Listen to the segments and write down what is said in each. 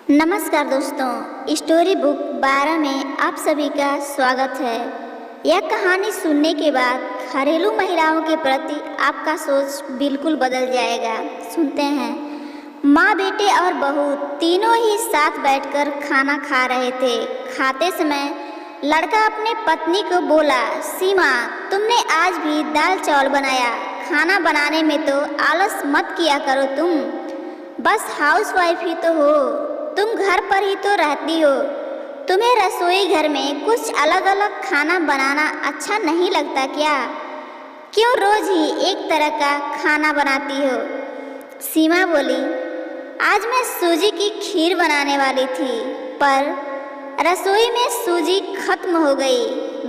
नमस्कार दोस्तों, story book 12 में आप सभी का स्वागत है। यह कहानी सुनने के बाद घरेलू महिलाओं के प्रति आपका सोच बिल्कुल बदल जाएगा। सुनते हैं। माँ, बेटे और बहू तीनों ही साथ बैठकर खाना खा रहे थे। खाते समय लड़का अपने पत्नी को बोला, सीमा, तुमने आज भी दाल चावल बनाया। खाना बनाने में तो आलस मत किया करो, तुम बस हाउसवाइफ ही तो हो, तुम घर पर ही तो रहती हो। तुम्हें रसोई घर में कुछ अलग अलग खाना बनाना अच्छा नहीं लगता क्या? क्यों रोज ही एक तरह का खाना बनाती हो? सीमा बोली, आज मैं सूजी की खीर बनाने वाली थी, पर रसोई में सूजी खत्म हो गई।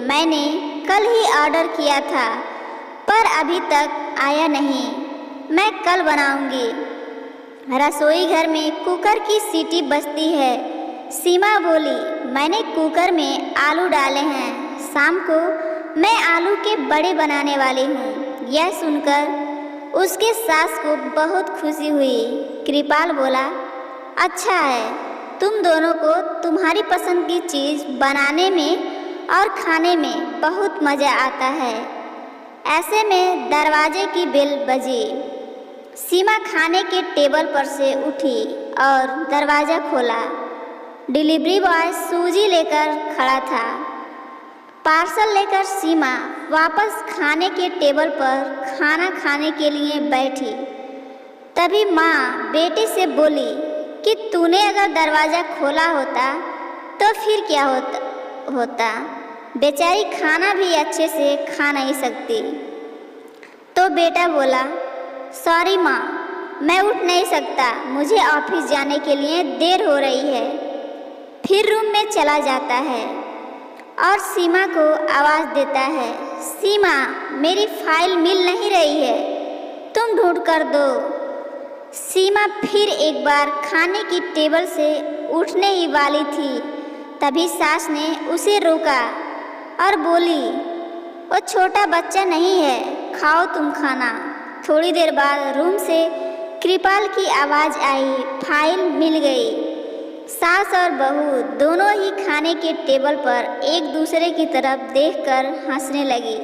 मैंने कल ही ऑर्डर किया था, पर अभी तक आया नहीं। मैं कल बनाऊंगी। रसोई घर में कुकर की सीटी बजती है। सीमा बोली, मैंने कुकर में आलू डाले हैं। शाम को मैं आलू के बड़े बनाने वाली हूँ। यह सुनकर उसके सास को बहुत खुशी हुई। कृपाल बोला, अच्छा है, तुम दोनों को तुम्हारी पसंद की चीज़ बनाने में और खाने में बहुत मज़ा आता है। ऐसे में दरवाजे की बेल बजी। सीमा खाने के टेबल पर से उठी और दरवाज़ा खोला। डिलीवरी बॉय सूजी लेकर खड़ा था। पार्सल लेकर सीमा वापस खाने के टेबल पर खाना खाने के लिए बैठी। तभी माँ बेटे से बोली कि तूने अगर दरवाज़ा खोला होता तो फिर क्या होता? बेचारी खाना भी अच्छे से खा नहीं सकती। तो बेटा बोला, सॉरी माँ, मैं उठ नहीं सकता, मुझे ऑफिस जाने के लिए देर हो रही है। फिर रूम में चला जाता है और सीमा को आवाज़ देता है, सीमा, मेरी फाइल मिल नहीं रही है, तुम ढूंढ कर दो। सीमा फिर एक बार खाने की टेबल से उठने ही वाली थी, तभी सास ने उसे रोका और बोली, वो छोटा बच्चा नहीं है, खाओ तुम खाना। थोड़ी देर बाद रूम से कृपाल की आवाज़ आई, फाइल मिल गई। सास और बहू दोनों ही खाने के टेबल पर एक दूसरे की तरफ देखकर हंसने लगी।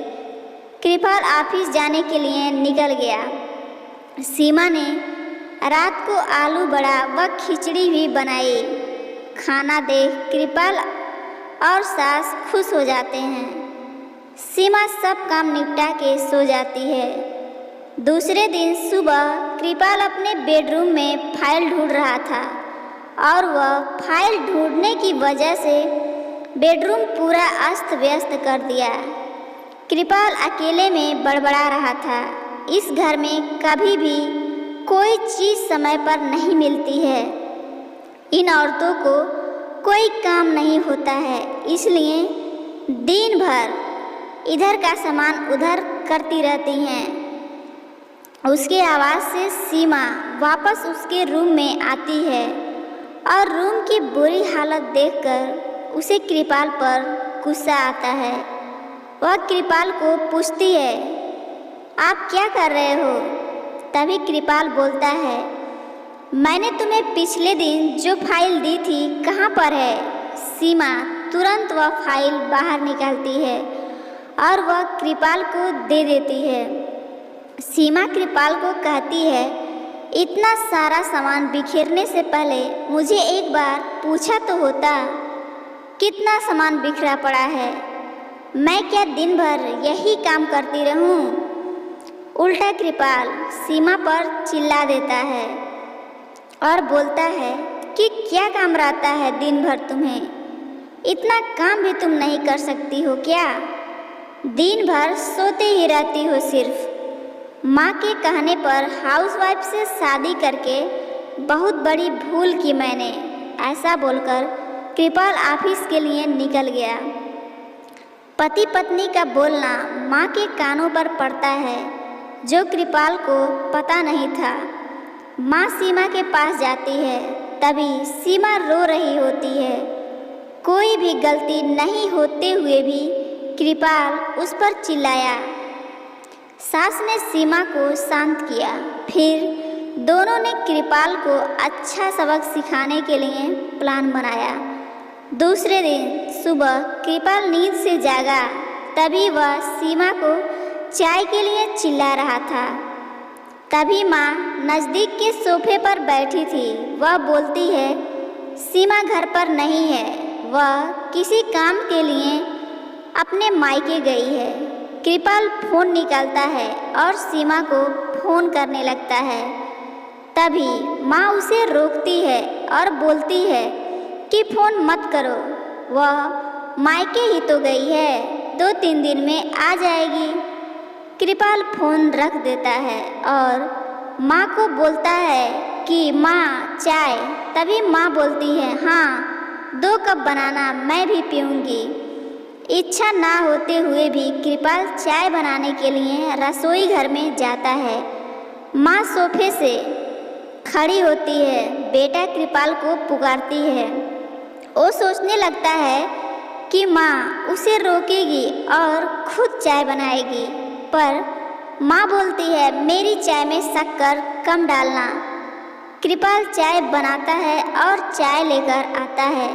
कृपाल ऑफिस जाने के लिए निकल गया। सीमा ने रात को आलू बड़ा व खिचड़ी भी बनाई। खाना देख कृपाल और सास खुश हो जाते हैं। सीमा सब काम निपटा के सो जाती है। दूसरे दिन सुबह कृपाल अपने बेडरूम में फाइल ढूंढ रहा था और वह फाइल ढूंढने की वजह से बेडरूम पूरा अस्त व्यस्त कर दिया। कृपाल अकेले में बड़बड़ा रहा था। इस घर में कभी भी कोई चीज़ समय पर नहीं मिलती है। इन औरतों को कोई काम नहीं होता है, इसलिए दिन भर इधर का सामान उधर करती रहती हैं। उसके आवाज़ से सीमा वापस उसके रूम में आती है और रूम की बुरी हालत देखकर उसे कृपाल पर गुस्सा आता है। वह कृपाल को पूछती है, आप क्या कर रहे हो? तभी कृपाल बोलता है, मैंने तुम्हें पिछले दिन जो फाइल दी थी कहाँ पर है? सीमा तुरंत वह फाइल बाहर निकालती है और वह कृपाल को दे देती है। सीमा कृपाल को कहती है, इतना सारा सामान बिखेरने से पहले मुझे एक बार पूछा तो होता, कितना सामान बिखरा पड़ा है? मैं क्या दिन भर यही काम करती रहूं? उल्टा कृपाल सीमा पर चिल्ला देता है और बोलता है कि क्या काम रहता है दिन भर तुम्हें? इतना काम भी तुम नहीं कर सकती हो क्या? दिन भर सोते ही रहती हो सिर्फ। माँ के कहने पर हाउसवाइफ से शादी करके बहुत बड़ी भूल की मैंने। ऐसा बोलकर कृपाल ऑफिस के लिए निकल गया। पति पत्नी का बोलना माँ के कानों पर पड़ता है, जो कृपाल को पता नहीं था। माँ सीमा के पास जाती है, तभी सीमा रो रही होती है। कोई भी गलती नहीं होते हुए भी कृपाल उस पर चिल्लाया। सास ने सीमा को शांत किया, फिर दोनों ने कृपाल को अच्छा सबक सिखाने के लिए प्लान बनाया। दूसरे दिन सुबह कृपाल नींद से जागा, तभी वह सीमा को चाय के लिए चिल्ला रहा था। तभी माँ नज़दीक के सोफे पर बैठी थी। वह बोलती है, सीमा घर पर नहीं है, वह किसी काम के लिए अपने मायके गई है। कृपाल फ़ोन निकालता है और सीमा को फ़ोन करने लगता है। तभी माँ उसे रोकती है और बोलती है कि फ़ोन मत करो, वह मायके ही तो गई है, 2-3 दिन में आ जाएगी। कृपाल फ़ोन रख देता है और माँ को बोलता है कि माँ चाय। तभी माँ बोलती है, हाँ 2 कप बनाना, मैं भी पीऊँगी। इच्छा ना होते हुए भी कृपाल चाय बनाने के लिए रसोई घर में जाता है। माँ सोफे से खड़ी होती है, बेटा कृपाल को पुकारती है। वो सोचने लगता है कि माँ उसे रोकेगी और खुद चाय बनाएगी, पर माँ बोलती है, मेरी चाय में शक्कर कम डालना। कृपाल चाय बनाता है और चाय लेकर आता है।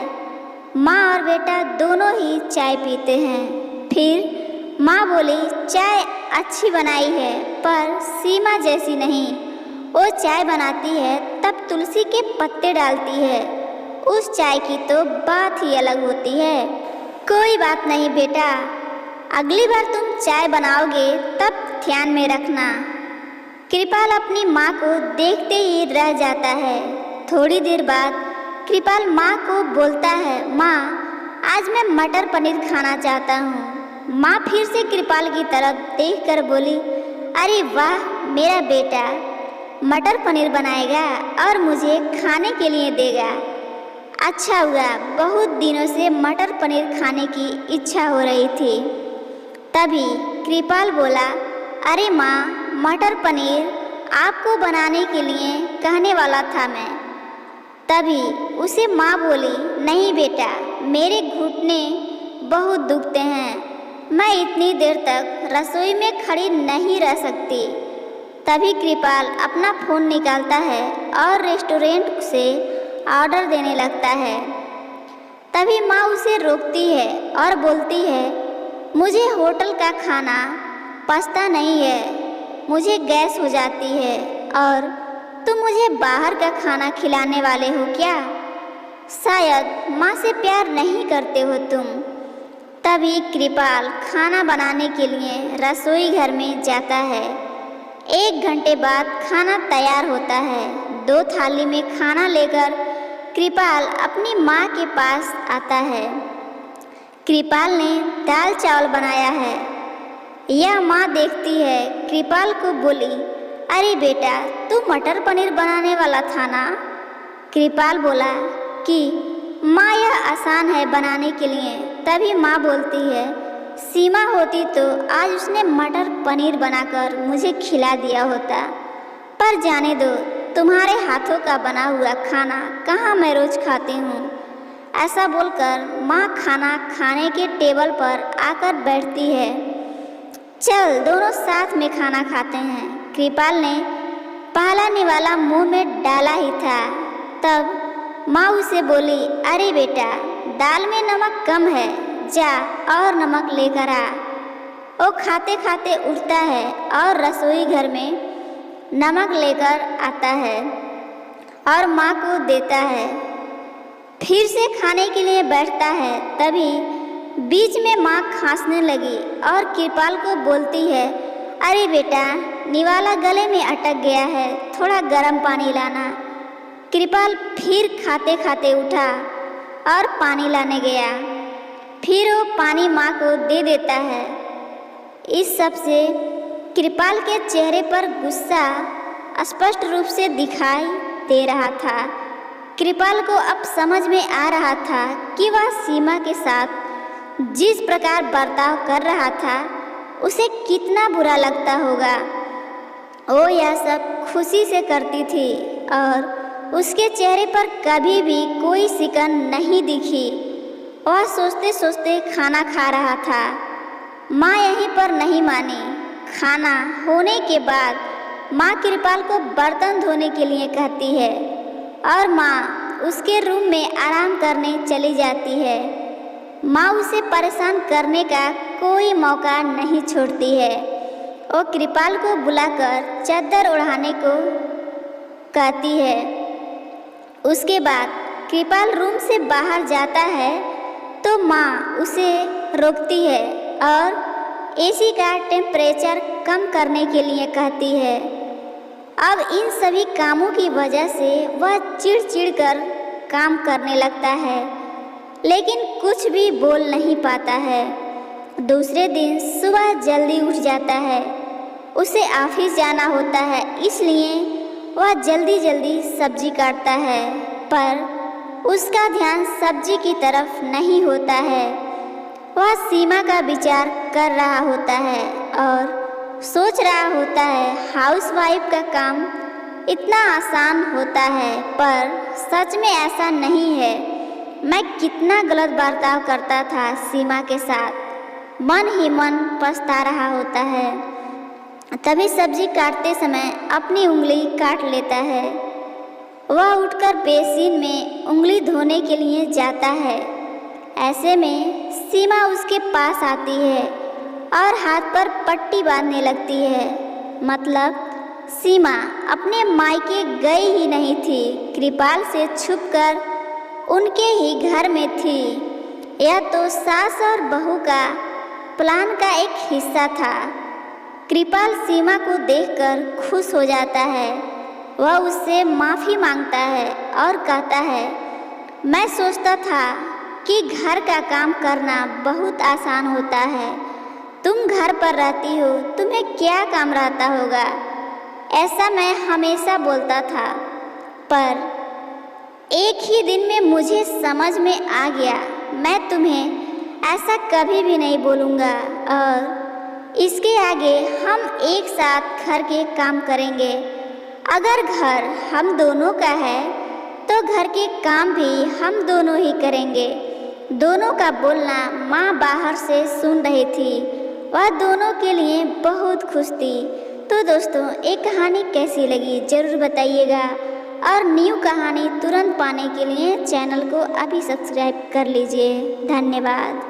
माँ और बेटा दोनों ही चाय पीते हैं। फिर माँ बोली, चाय अच्छी बनाई है पर सीमा जैसी नहीं। वो चाय बनाती है तब तुलसी के पत्ते डालती है, उस चाय की तो बात ही अलग होती है। कोई बात नहीं बेटा, अगली बार तुम चाय बनाओगे तब ध्यान में रखना। कृपाल अपनी माँ को देखते ही रह जाता है। थोड़ी देर बाद कृपाल माँ को बोलता है, माँ आज मैं मटर पनीर खाना चाहता हूँ। माँ फिर से कृपाल की तरफ देखकर बोली, अरे वाह मेरा बेटा मटर पनीर बनाएगा और मुझे खाने के लिए देगा। अच्छा हुआ, बहुत दिनों से मटर पनीर खाने की इच्छा हो रही थी। तभी कृपाल बोला, अरे माँ मटर पनीर आपको बनाने के लिए कहने वाला था मैं। तभी उसे माँ बोली, नहीं बेटा मेरे घुटने बहुत दुखते हैं, मैं इतनी देर तक रसोई में खड़ी नहीं रह सकती। तभी कृपाल अपना फ़ोन निकालता है और रेस्टोरेंट से ऑर्डर देने लगता है। तभी माँ उसे रोकती है और बोलती है, मुझे होटल का खाना पचता नहीं है, मुझे गैस हो जाती है और तुम मुझे बाहर का खाना खिलाने वाले हो क्या? शायद माँ से प्यार नहीं करते हो तुम। तभी कृपाल खाना बनाने के लिए रसोई घर में जाता है। 1 घंटे बाद खाना तैयार होता है। 2 थाली में खाना लेकर कृपाल अपनी माँ के पास आता है। कृपाल ने दाल चावल बनाया है। यह माँ देखती है, कृपाल को बोली, अरे बेटा तू मटर पनीर बनाने वाला था ना? कृपाल बोला कि माँ यह आसान है बनाने के लिए। तभी माँ बोलती है, सीमा होती तो आज उसने मटर पनीर बनाकर मुझे खिला दिया होता, पर जाने दो, तुम्हारे हाथों का बना हुआ खाना कहाँ मैं रोज खाती हूँ। ऐसा बोलकर माँ खाना खाने के टेबल पर आकर बैठती है। चल दोनों साथ में खाना खाते हैं। कृपाल ने पहला निवाला मुंह में डाला ही था, तब माँ उसे बोली, अरे बेटा दाल में नमक कम है, जा और नमक लेकर आ। वो खाते खाते उठता है और रसोई घर में नमक लेकर आता है और माँ को देता है। फिर से खाने के लिए बैठता है। तभी बीच में माँ खांसने लगी और कृपाल को बोलती है, अरे बेटा निवाला गले में अटक गया है, थोड़ा गर्म पानी लाना। कृपाल फिर खाते खाते उठा और पानी लाने गया। फिर वो पानी माँ को दे देता है। इस सब से कृपाल के चेहरे पर गुस्सा स्पष्ट रूप से दिखाई दे रहा था। कृपाल को अब समझ में आ रहा था कि वह सीमा के साथ जिस प्रकार बर्ताव कर रहा था उसे कितना बुरा लगता होगा। वो यह सब खुशी से करती थी और उसके चेहरे पर कभी भी कोई सिकन नहीं दिखी। वह सोचते सोचते खाना खा रहा था। माँ यहीं पर नहीं मानी। खाना होने के बाद माँ कृपाल को बर्तन धोने के लिए कहती है और माँ उसके रूम में आराम करने चली जाती है। माँ उसे परेशान करने का कोई मौका नहीं छोड़ती है। वो कृपाल को बुलाकर चादर ओढ़ाने को कहती है। उसके बाद कृपाल रूम से बाहर जाता है तो माँ उसे रोकती है और एसी का टेम्परेचर कम करने के लिए कहती है। अब इन सभी कामों की वजह से वह चिढ़ कर काम करने लगता है, लेकिन कुछ भी बोल नहीं पाता है। दूसरे दिन सुबह जल्दी उठ जाता है। उसे ऑफिस जाना होता है, इसलिए वह जल्दी सब्जी काटता है, पर उसका ध्यान सब्जी की तरफ नहीं होता है। वह सीमा का विचार कर रहा होता है और सोच रहा होता है हाउसवाइफ का काम इतना आसान होता है, पर सच में ऐसा नहीं है। मैं कितना गलत बर्ताव करता था सीमा के साथ, मन ही मन पछता रहा होता है। तभी सब्जी काटते समय अपनी उंगली काट लेता है। वह उठकर बेसिन में उंगली धोने के लिए जाता है। ऐसे में सीमा उसके पास आती है और हाथ पर पट्टी बांधने लगती है। मतलब सीमा अपने मायके गई ही नहीं थी, कृपाल से छुपकर उनके ही घर में थी। यह तो सास और बहू का प्लान का एक हिस्सा था। कृपाल सीमा को देखकर खुश हो जाता है। वह उससे माफ़ी मांगता है और कहता है, मैं सोचता था कि घर का काम करना बहुत आसान होता है। तुम घर पर रहती हो, तुम्हें क्या काम रहता होगा, ऐसा मैं हमेशा बोलता था। पर एक ही दिन में मुझे समझ में आ गया, मैं तुम्हें ऐसा कभी भी नहीं बोलूँगा और इसके आगे हम एक साथ घर के काम करेंगे। अगर घर हम दोनों का है तो घर के काम भी हम दोनों ही करेंगे। दोनों का बोलना माँ बाहर से सुन रही थी। वह दोनों के लिए बहुत खुश थी। तो दोस्तों, ये कहानी कैसी लगी ज़रूर बताइएगा और न्यू कहानी तुरंत पाने के लिए चैनल को अभी सब्सक्राइब कर लीजिए। धन्यवाद।